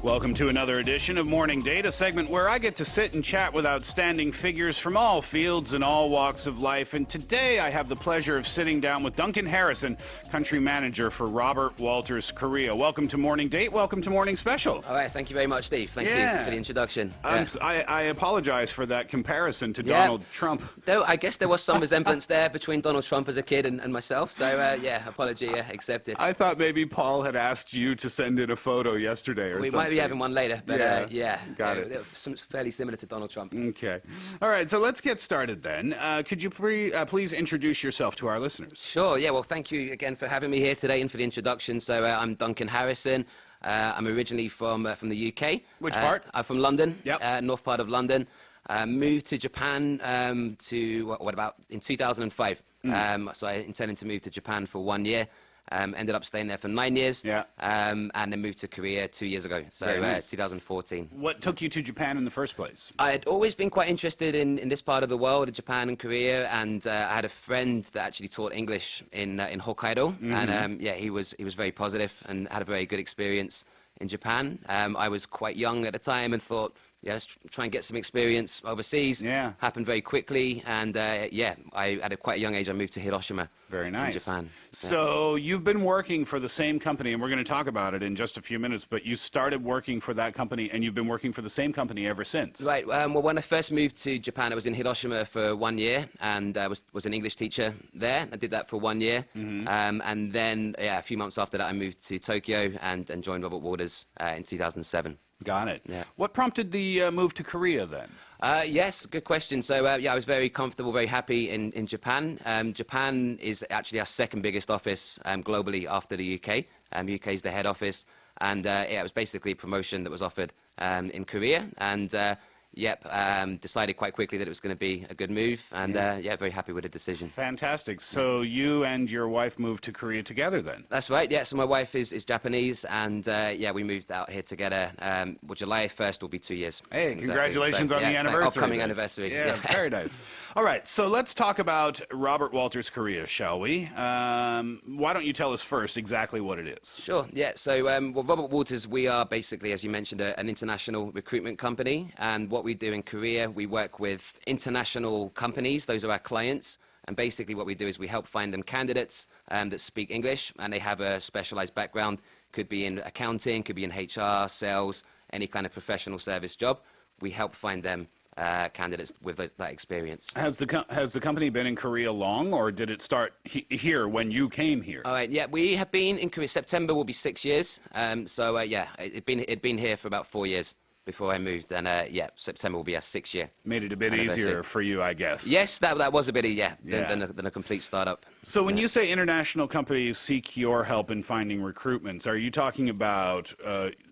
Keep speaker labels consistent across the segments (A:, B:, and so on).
A: Welcome to another edition of Morning Date, a segment where I get to sit and chat with outstanding figures from all fields and all walks of life. And today I have the pleasure of sitting down with Duncan Harrison, country manager for Robert Walters Korea. Welcome to Morning Date. Welcome to Morning Special.
B: All right, thank you very much, Steve. Thank you for the introduction.
A: I apologize for that comparison to Donald Trump.
B: Though I guess there was some resemblance there between Donald Trump as a kid and myself. So, apology accepted.
A: I thought maybe Paul had asked you to send in a photo yesterday or something.
B: We might be having one later, but
A: got it.
B: Fairly similar to Donald Trump.
A: Okay. All right, so let's get started then. Could you please introduce yourself to our listeners?
B: Sure, yeah, well, thank you again for having me here today and for the introduction. So I'm Duncan Harrison. I'm originally from the UK.
A: Which part?
B: I'm from London,
A: Yep.
B: north part of London. Moved to Japan in 2005. So I intended to move to Japan for 1 year. Ended up staying there for 9 years.
A: Yeah.
B: And then moved to Korea 2 years ago. So
A: Very nice.
B: 2014.
A: What took you to Japan in the first place?
B: I had always been quite interested in this part of the world, Japan and Korea, and I had a friend that actually taught English in Hokkaido, and he was very positive and had a very good experience in Japan. I was quite young at the time and thought, let's try and get some experience overseas.
A: Yeah.
B: Happened very quickly, and I at quite a young age I moved to Hiroshima.
A: Very nice.
B: In Japan.
A: So you've been working for the same company, and we're going to talk about it in just a few minutes, but you started working for that company, and you've been working for the same company ever since.
B: Right. Well, when I first moved to Japan, I was in Hiroshima for 1 year, and I was an English teacher there. I did that for 1 year. And then, a few months after that, I moved to Tokyo and joined Robert Walters in 2007.
A: Got it.
B: Yeah.
A: What prompted the move to Korea then?
B: Yes, good question. So, I was very comfortable, very happy in Japan. Japan is actually our second biggest office globally after the UK. UK is the head office. And it was basically a promotion that was offered in Korea. And decided quite quickly that it was going to be a good move. And very happy with the decision.
A: Fantastic. So you and your wife moved to Korea together then?
B: That's right, yeah. So my wife is Japanese, and we moved out here together. July 1st will be 2 years.
A: Hey, congratulations on the anniversary.
B: Upcoming anniversary.
A: Yeah, very nice. All right, so let's talk about Robert Walters Korea, shall we? Why don't you tell us first exactly what it is?
B: Sure, yeah. So, Robert Walters, we are basically, as you mentioned, an international recruitment company, and what we do in Korea, we work with international companies. Those are our clients. And basically what we do is we help find them candidates that speak English and they have a specialized background. Could be in accounting, could be in HR, sales, any kind of professional service job. We help find them candidates with that experience.
A: Has the company been in Korea long, or did it start here when you came here?
B: All right, yeah, we have been in Korea. September will be 6 years. It'd been here for about 4 years before I moved, and September will be our 6th year.
A: Made it a bit easier for you, I guess.
B: Yes, that was a bit than a complete startup.
A: So when you say international companies seek your help in finding recruitments, are you talking about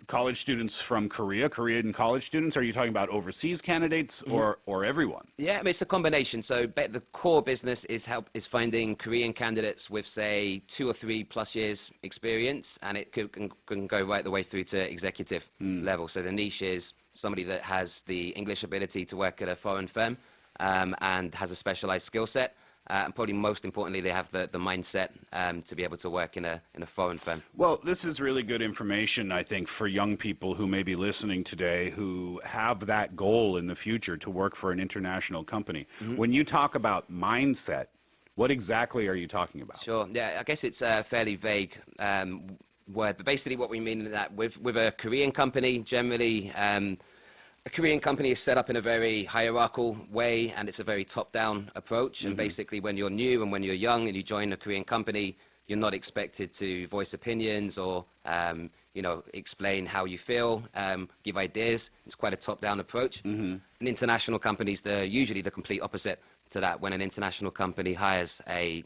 A: college students from Korea, Korean college students? Are you talking about overseas candidates or everyone? Yeah,
B: it's a combination. So the core business is finding Korean candidates with, say, 2 or 3 plus years experience, and it can go right the way through to executive level. So the niche is somebody that has the English ability to work at a foreign firm and has a specialized skill set. And probably most importantly, they have the mindset to be able to work in a foreign firm.
A: Well, this is really good information, I think, for young people who may be listening today who have that goal in the future to work for an international company. When you talk about mindset, what exactly are you talking about?
B: Sure. Yeah, I guess it's a fairly vague word, but basically what we mean is that with a Korean company, generally a Korean company is set up in a very hierarchical way, and it's a very top-down approach. And basically, when you're new and when you're young and you join a Korean company, you're not expected to voice opinions or, explain how you feel, give ideas. It's quite a top-down approach. And international companies, they're usually the complete opposite to that. When an international company hires a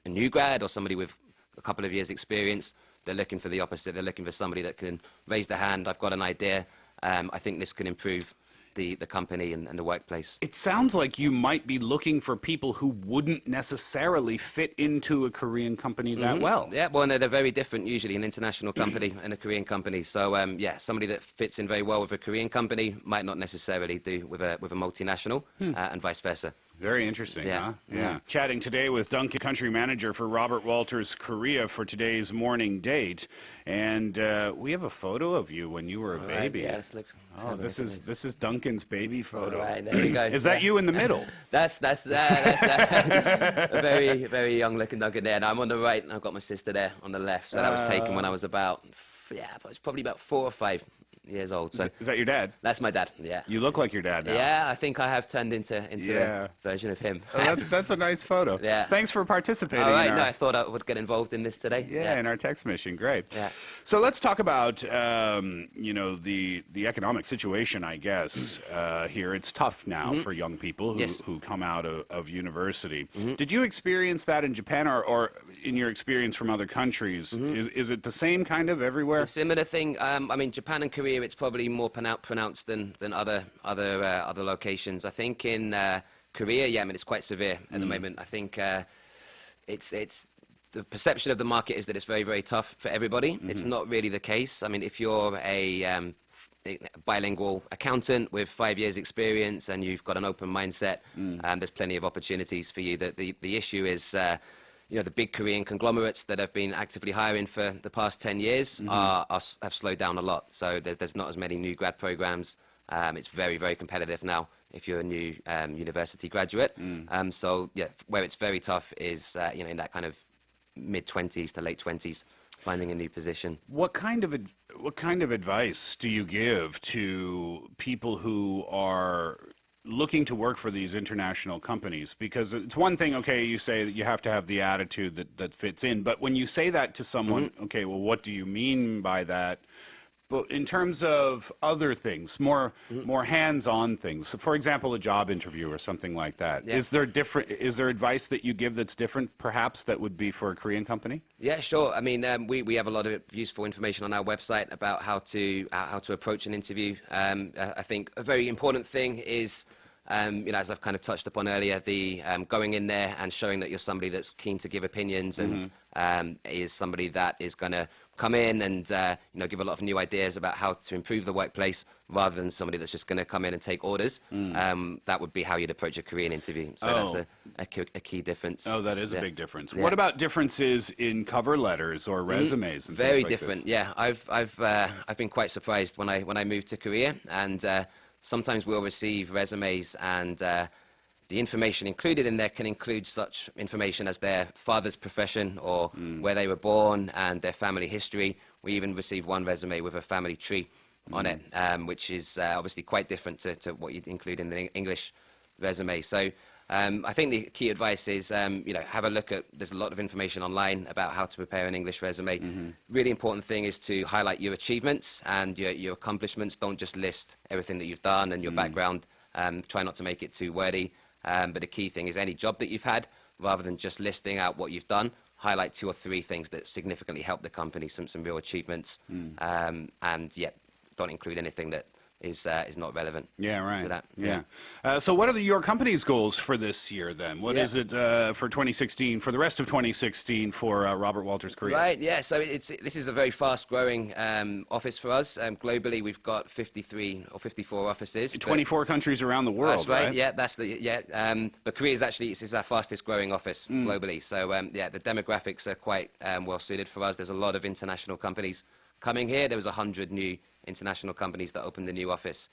B: new grad or somebody with a couple of years' experience, they're looking for the opposite. They're looking for somebody that can raise their hand. I've got an idea. I think this can improve the company and the workplace.
A: It sounds like you might be looking for people who wouldn't necessarily fit into a Korean company that well.
B: Yeah, well, they're very different usually, an international company and a Korean company. So, somebody that fits in very well with a Korean company might not necessarily do with a multinational and vice versa.
A: Very interesting,
B: Yeah.
A: huh? Yeah. Chatting today with Duncan, country manager for Robert Walters Korea for today's morning date. And we have a photo of you when you were a baby.
B: Yeah, let's look.
A: Oh, this is Duncan's baby photo.
B: All right, there we go.
A: Is that you in the middle?
B: That's a very, very young looking Duncan there. And I'm on the right, and I've got my sister there on the left. So that was taken when I was about, I was probably about 4 or 5 years old. So
A: Is that your dad?
B: that's my dad. Yeah.
A: You look like your dad now.
B: Yeah, I think I have turned into
A: Yeah.
B: a version of him.
A: Oh, that's a nice photo.
B: Yeah.
A: Thanks for participating.
B: All right,
A: in our,
B: no, I thought I would get involved in this today.
A: yeah, in our text mission. Great.
B: Yeah.
A: So let's talk about the economic situation. I guess here it's tough now for young people who come out of university. Did you experience that in Japan, or in your experience from other countries? Is it the same kind of everywhere?
B: It's a similar thing. I mean, Japan and Korea, it's probably more pronounced than other locations. I think in Korea, yeah, I mean, it's quite severe at the moment. I think it's the perception of the market is that it's very, very tough for everybody. It's not really the case. I mean, if you're a bilingual accountant with 5 years experience and you've got an open mindset, there's plenty of opportunities for you. The issue is the big Korean conglomerates that have been actively hiring for the past 10 years have slowed down a lot. So there's not as many new grad programs. It's very, very competitive now if you're a new university graduate. So, yeah, where it's very tough is, in that kind of mid-20s to late 20s, finding a new position.
A: What kind of advice do you give to people who are looking to work for these international companies? Because it's one thing, okay, you say that you have to have the attitude that fits in, but when you say that to someone, okay, well, what do you mean by that? But in terms of other things, more hands-on things, for example, a job interview or something like that,
B: Yeah.
A: is there advice that you give that's different, perhaps, that would be for a Korean company?
B: Yeah, sure. I mean, we have a lot of useful information on our website about how to approach an interview. I think a very important thing is, as I've kind of touched upon earlier, the going in there and showing that you're somebody that's keen to give opinions and is somebody that is going to come in and give a lot of new ideas about how to improve the workplace, rather than somebody that's just going to come in and take orders. That would be how you'd approach a Korean interview. So that's a key difference.
A: Oh, that is a big difference. Yeah. What about differences in cover letters or resumes? And
B: very
A: things like
B: different.
A: this?
B: Yeah, I've been quite surprised when I moved to Korea, and sometimes we'll receive resumes and the information included in there can include such information as their father's profession or where they were born and their family history. We even received one resume with a family tree on it, which is obviously quite different to what you'd include in the English resume. So I think the key advice is, have a look at, there's a lot of information online about how to prepare an English resume. Really important thing is to highlight your achievements and your accomplishments. Don't just list everything that you've done and your background. Try not to make it too wordy. But the key thing is any job that you've had, rather than just listing out what you've done, highlight 2 or 3 things that significantly help the company, some real achievements. And, don't include anything that is not relevant.
A: Yeah, right.
B: To that.
A: Yeah. So what are your company's goals for this year then? What is it for 2016, for the rest of 2016 for Robert Walters Korea?
B: Right, yeah. So this is a very fast-growing office for us. Globally, we've got 53 or 54 offices.
A: 24 countries around the world,
B: that's right? Yeah, but Korea is our fastest-growing office globally. So, the demographics are quite well-suited for us. There's a lot of international companies coming here. There was 100 new international companies that opened the new office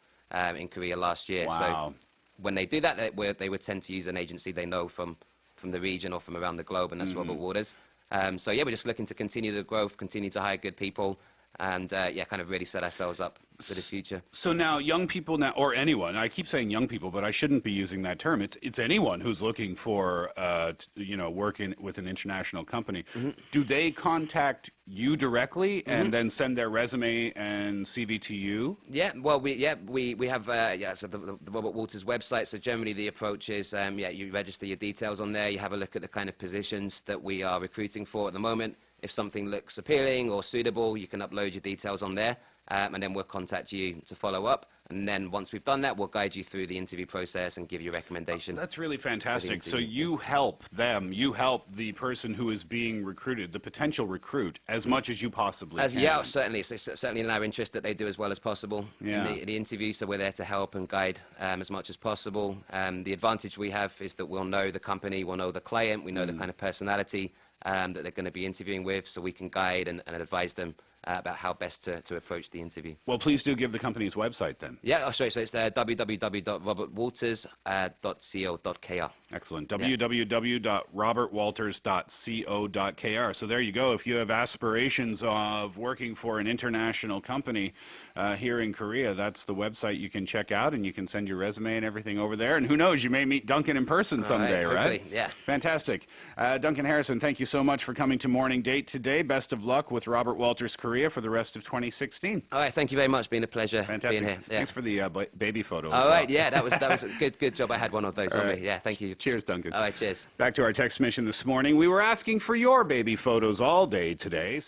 B: in Korea last year.
A: Wow.
B: So when they do that, they would tend to use an agency they know from the region or from around the globe, and that's Robert Walters. We're just looking to continue the growth, continue to hire good people, and kind of really set ourselves up for the future.
A: So now young people now, or anyone, I keep saying young people, but I shouldn't be using that term. It's anyone who's looking for, working with an international company. Do they contact you directly and then send their resume and CV to you?
B: Yeah, well, we have so the Robert Walters website. So generally the approach is, you register your details on there. You have a look at the kind of positions that we are recruiting for at the moment. If something looks appealing or suitable, you can upload your details on there. And then we'll contact you to follow up. And then once we've done that, we'll guide you through the interview process and give you a recommendation.
A: That's really fantastic. So you help them, you help the person who is being recruited, the potential recruit, as much as you possibly can.
B: Yeah, certainly. It's certainly in our interest that they do as well as possible in the interview, so we're there to help and guide as much as possible. The advantage we have is that we'll know the company, we'll know the client, we know the kind of personality that they're going to be interviewing with, so we can guide and advise them about how best to approach the interview.
A: Well, please do give the company's website then.
B: Yeah, sorry, so it's www.robertwalters.co.kr.
A: Excellent. www.robertwalters.co.kr. So there you go. If you have aspirations of working for an international company here in Korea, that's the website you can check out, and you can send your resume and everything over there. And who knows, you may meet Duncan in person someday, right?
B: Yeah.
A: Fantastic. Duncan Harrison, thank you so much for coming to Morning Date today. Best of luck with Robert Walters Korea for the rest of 2016.
B: All right, thank you very much. Been a pleasure
A: Fantastic.
B: being here. Yeah.
A: Thanks for the baby photos.
B: All right, yeah, that was a good job. I had one of those on me. Yeah, thank you.
A: Cheers, Duncan.
B: All right, cheers.
A: Back to our text mission this morning. We were asking for your baby photos all day today.